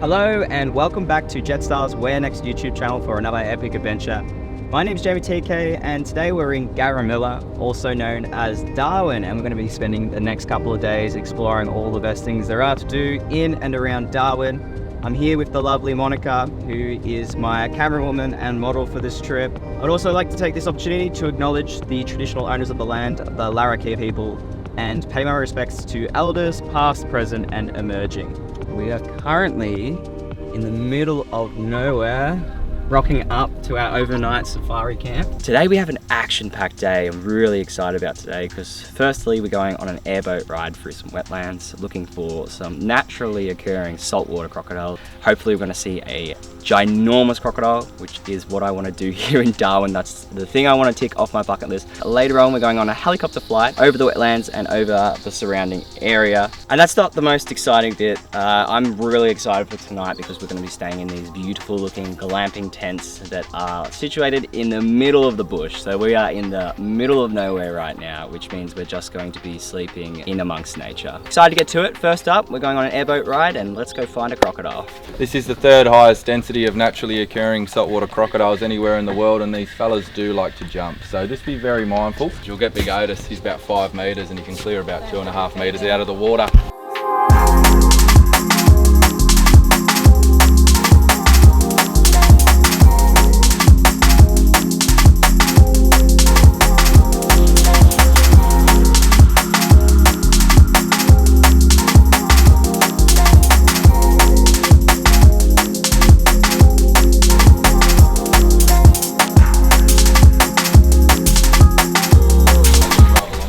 Hello and welcome back to Jetstar's Where Next YouTube channel for another epic adventure. My name is Jamie TK and today we're in Garamilla, also known as Darwin, and we're going to be spending the next couple of days exploring all the best things there are to do in and around Darwin. I'm here with the lovely Monica, who is my camerawoman and model for this trip. I'd also like to take this opportunity to acknowledge the traditional owners of the land, the Larrakia people, and pay my respects to elders past, present and emerging. We are currently in the middle of nowhere, rocking up to our overnight safari camp. Today we have an action-packed day. I'm really excited about today because firstly we're going on an airboat ride through some wetlands, looking for some naturally occurring saltwater crocodiles. Hopefully we're going to see a ginormous crocodile, which is what I want to do here in Darwin. That's the thing I want to tick off my bucket list. Later on we're going on a helicopter flight over the wetlands and over the surrounding area. And that's not the most exciting bit. I'm really excited for tonight because we're going to be staying in these beautiful looking glamping tents that are situated in the middle of the bush. So we are in the middle of nowhere right now, which means we're just going to be sleeping in amongst nature. Excited to get to it. First up, we're going on an airboat ride and let's go find a crocodile. This is the third highest density of naturally occurring saltwater crocodiles anywhere in the world, and these fellas do like to jump, so just be very mindful. You'll get big Otis. He's about 5 meters and he can clear about 2.5 meters out of the water.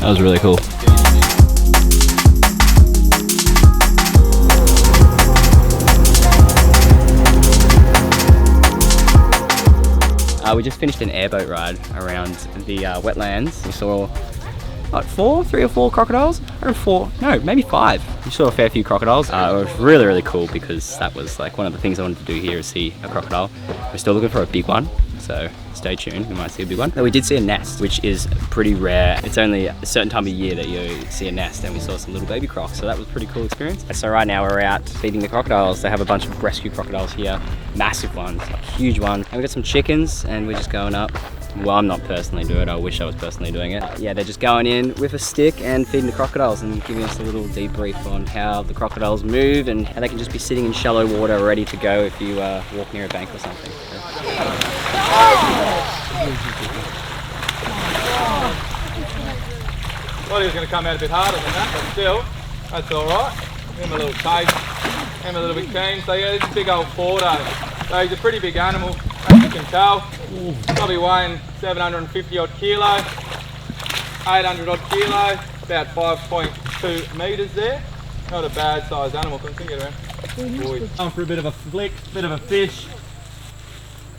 That was really cool. We just finished an airboat ride around the wetlands. We saw what, 3 or 4 crocodiles? Or 4? No, maybe 5. We saw a fair few crocodiles. It was really cool because that was like one of the things I wanted to do here is see a crocodile. We're still looking for a big one, so stay tuned, we might see a big one. But we did see a nest, which is pretty rare. It's only a certain time of year that you see a nest, and we saw some little baby crocs, so that was a pretty cool experience. So right now we're out feeding the crocodiles. They have a bunch of rescue crocodiles here, massive ones, like huge ones. And we got some chickens, and we're just going up. Well, I'm not personally doing it, I wish I was personally doing it. Yeah, they're just going in with a stick and feeding the crocodiles and giving us a little debrief on how the crocodiles move and how they can just be sitting in shallow water ready to go if you walk near a bank or something. Thought he was going to come out a bit harder than that, but still, that's alright. Give him a little taste, give him a little bit keen. So yeah, this is a big old Fordo. So he's a pretty big animal, as you can tell. Probably weighing 750 odd kilo, 800 odd kilo, about 5.2 meters there. Not a bad sized animal, couldn't get around. Going for a bit of a flick, bit of a fish.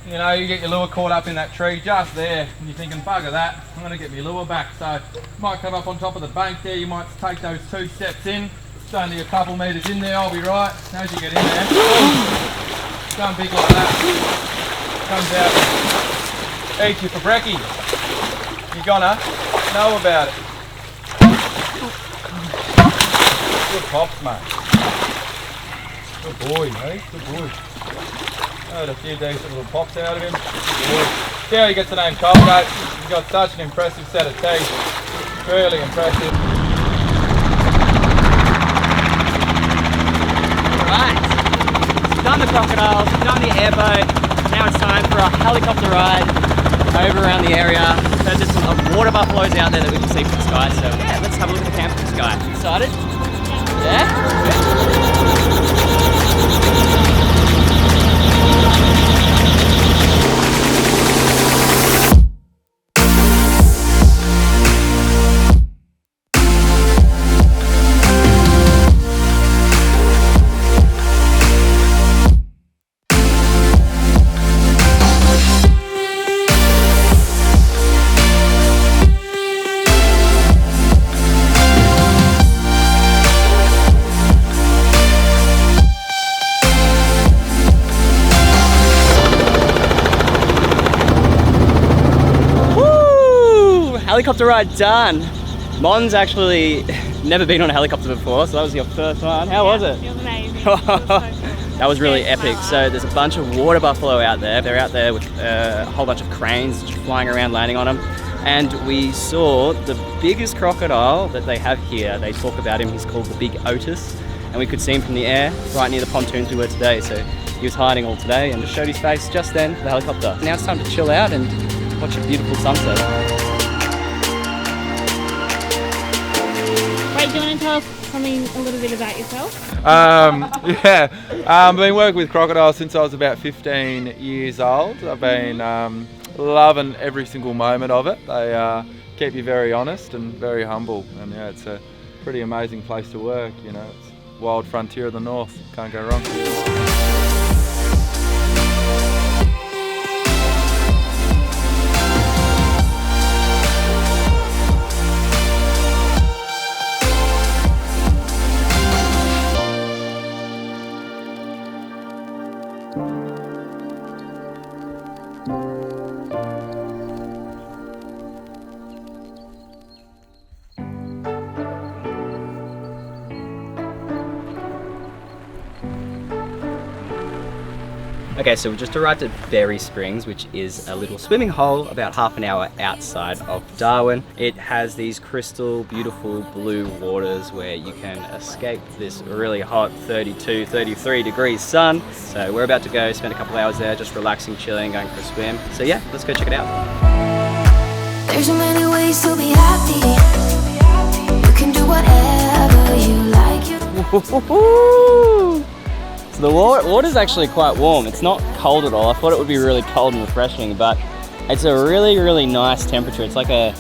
You know, you get your lure caught up in that tree just there, and you're thinking, bugger that, I'm going to get my lure back. So you might come up on top of the bank there, you might take those 2 steps in. It's only a couple metres in there, I'll be right. As you get in there, going big like that, comes out, eats you for brekkie. You're gonna know about it. Good pops, mate. Good boy, mate, good boy. Had a few decent little pops out of him. See how he gets the name Colgate. He's got such an impressive set of teeth. Really impressive. Alright, we've done the crocodiles, we've done the airboat. Now it's time for a helicopter ride over around the area. There's just some water buffaloes out there that we can see from the sky. So yeah, let's have a look at the camp from the sky. Excited? Yeah? Helicopter ride done. Mon's actually never been on a helicopter before, so that was your first one. How was it? It was amazing. It was so That was really epic. So there's a bunch of water buffalo out there. They're out there with a whole bunch of cranes just flying around, landing on them. And we saw the biggest crocodile that they have here. They talk about him, he's called the Big Otis. And we could see him from the air, right near the pontoons we were today. So he was hiding all today and just showed his face just then for the helicopter. Now it's time to chill out and watch a beautiful sunset. Wait, do you want to tell us something a little bit about yourself? Yeah, I've been working with crocodiles since I was about 15 years old. I've been loving every single moment of it. They keep you very honest and very humble, and yeah, it's a pretty amazing place to work. You know, it's wild frontier of the north. Can't go wrong. Okay, so we just arrived at Berry Springs, which is a little swimming hole about half an hour outside of Darwin. It has these crystal, beautiful blue waters where you can escape this really hot 32, 33 degrees sun. So we're about to go spend a couple hours there, just relaxing, chilling, going for a swim. So yeah, let's go check it out. There's so many ways to be happy. You can do whatever you like. So the water's actually quite warm. It's not cold at all. I thought it would be really cold and refreshing, but it's a really, really nice temperature. It's like a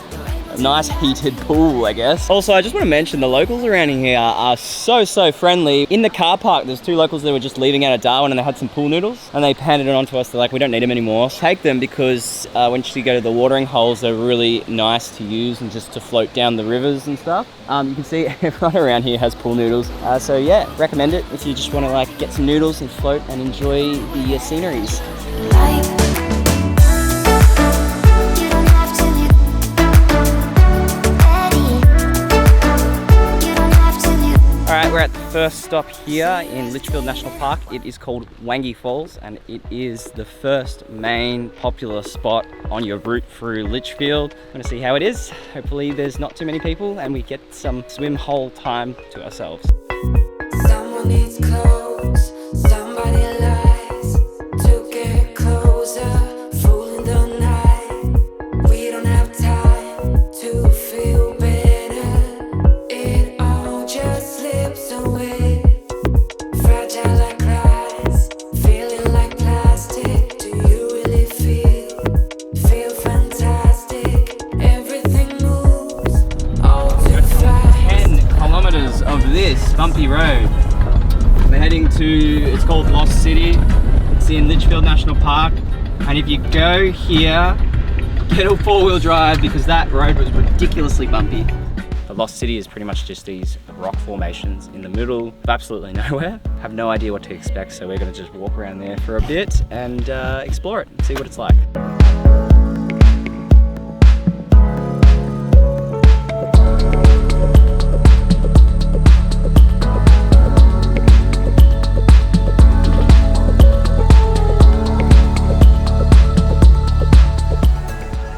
nice heated pool, I guess. Also, I just want to mention the locals around here are so friendly. In the car park, there's two locals that were just leaving out of Darwin and they had some pool noodles and they handed it on to us. They're like, we don't need them anymore. Take them because once you go to the watering holes, they're really nice to use and just to float down the rivers and stuff. You can see everyone around here has pool noodles. So yeah, recommend it if you just want to like get some noodles and float and enjoy the sceneries. Alright, we're at the first stop here in Litchfield National Park. It is called Wangi Falls and it is the first main popular spot on your route through Litchfield. I'm going to see how it is. Hopefully there's not too many people and we get some swim hole time to ourselves. Someone needs clothes, somebody lies to get closer, fooling the night. We don't have time to feel better. It all just slips away. Fragile like glass, feeling like plastic. Do you really feel fantastic? Everything moves all too fast. 10 kilometers of this bumpy road. We're heading to, it's called Lost City. It's in Litchfield National Park. And if you go here, get a four-wheel drive because that road was ridiculously bumpy. The Lost City is pretty much just these rock formations in the middle of absolutely nowhere. Have no idea what to expect, so we're gonna just walk around there for a bit and explore it and see what it's like.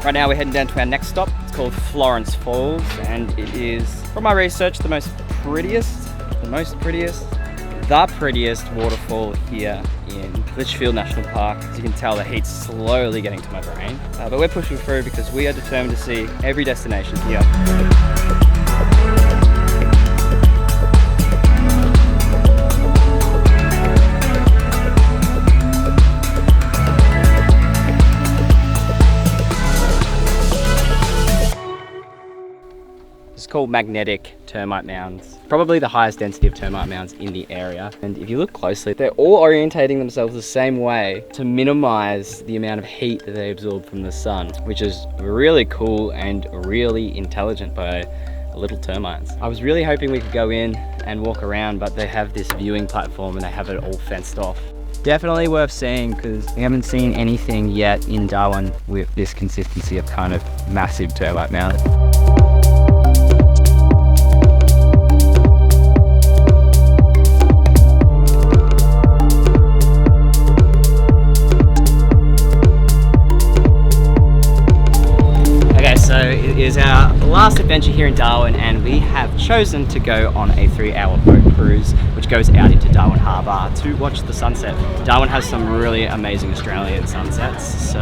Right now we're heading down to our next stop. It's called Florence Falls and it is, from my research, the prettiest waterfall here in Litchfield National Park. As you can tell, the heat's slowly getting to my brain. But we're pushing through because we are determined to see every destination here. It's called magnetic termite mounds. Probably the highest density of termite mounds in the area. And if you look closely, they're all orientating themselves the same way to minimize the amount of heat that they absorb from the sun, which is really cool and really intelligent by little termites. I was really hoping we could go in and walk around, but they have this viewing platform and they have it all fenced off. Definitely worth seeing because we haven't seen anything yet in Darwin with this consistency of kind of massive termite mound. is our last adventure here in Darwin, and we have chosen to go on a 3-hour boat cruise which goes out into Darwin Harbour to watch the sunset. Darwin has some really amazing Australian sunsets, so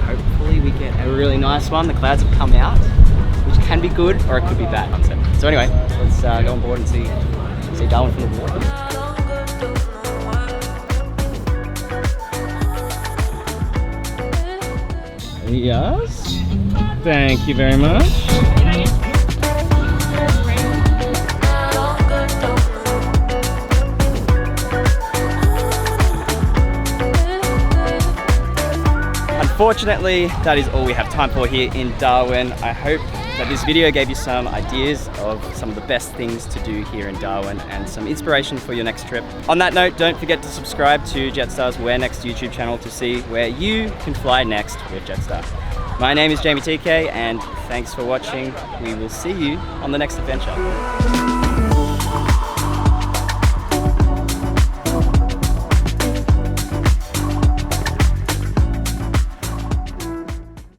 hopefully we get a really nice one. The clouds have come out, which can be good or it could be bad. So anyway, let's go on board and see Darwin from the water. Yes, thank you very much. Unfortunately, that is all we have time for here in Darwin. I hope that this video gave you some ideas of some of the best things to do here in Darwin and some inspiration for your next trip. On that note, don't forget to subscribe to Jetstar's Where Next YouTube channel to see where you can fly next with Jetstar. My name is Jamie TK, and thanks for watching. We will see you on the next adventure.